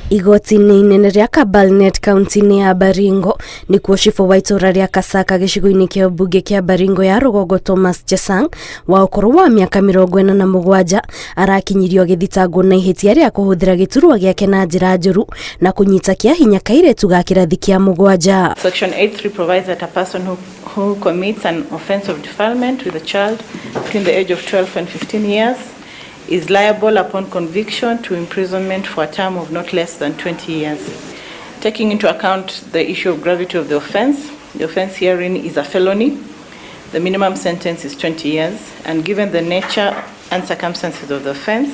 Igoti-inĩ inene rĩa Kabarnet kaunti-inĩ ya Baringo nĩkuo cibũ wa itũra rĩa Kasaka gĩcigo-inĩ kĩa mbunge kĩa Baringo ya rũgongo Thomas Chesang wa ũkũrũ wa mĩaka 47 arakinyirio gĩthitangwo na ihĩtia rĩa kũhũthĩra gĩturwa gĩake na njĩra njũru na kũnyita kĩahinya kairĩtu ga kĩrathi kĩa 7. Section 83 provides that a person who commits an offense of defilement with a child between the age of 12 and 15 years is liable upon conviction to imprisonment for a term of not less than 20 years. Taking into account the issue of gravity of the offense herein is a felony. The minimum sentence is 20 years, and given the nature and circumstances of the offense,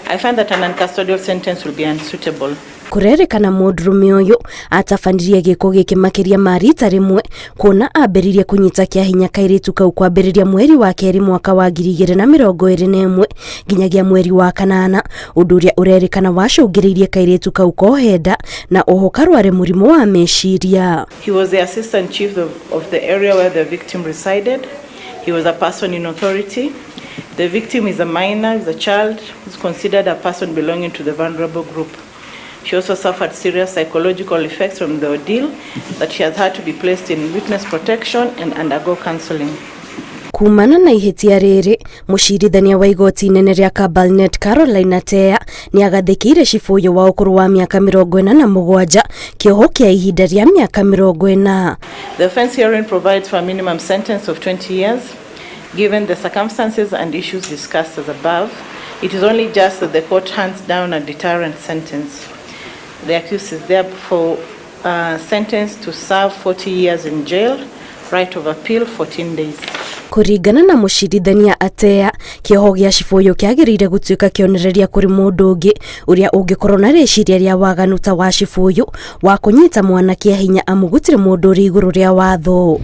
I find that an uncustodial sentence will be unsuitable. Kurerikana mũndũrũme ũyũ atabandirie gĩko gĩkĩ makĩria ma rita rĩmwe kuona ambĩrĩrie kũnyita kĩahinya kairĩtu kau kwambĩrĩria mweri wa kerĩ mwaka wa 2021 nginyagia mweri wa kanana, ũndũ ũrĩa ũrerikana wacũngĩrĩirie kairĩtu kau kohenda na oho karware mũrimũ wa meciria. He was the assistant chief of the area where the victim resided. He was a person in authority. The victim is a minor, is a child, is considered a person belonging to the vulnerable group. She also suffered serious psychological effects from the ordeal that she has had to be placed in witness protection and undergo counseling. Kumana na ihĩtia rĩrĩ, mũcirithania wa igoti inene rĩa Kabarnet Caroline Atea nĩ agathĩkĩire cibũ ũyũ wa ũkũrũ wa mĩaka 47 kĩoho kĩa ihinda rĩa mĩaka 40. The offense herein provides for a minimum sentence of 20 years. Given the circumstances and issues discussed as above, it is only just that the court hands down a deterrent sentence. The accused is therefore sentenced to serve 40 years in jail, right of appeal 14 days. Kũringana na mũcirithania Atea, kĩoho gĩa cibũ ũyũ kĩagĩrĩire gũtuĩka kĩonereria kũrĩ mũndũ ũngĩ ũrĩa ũngĩkorwo na rĩciria rĩa waganu ta wa cibũ ũyũ wa kũnyita mwana kĩahinya amu gũtirĩ mũndũ ũrĩ igũrũ rĩa watho.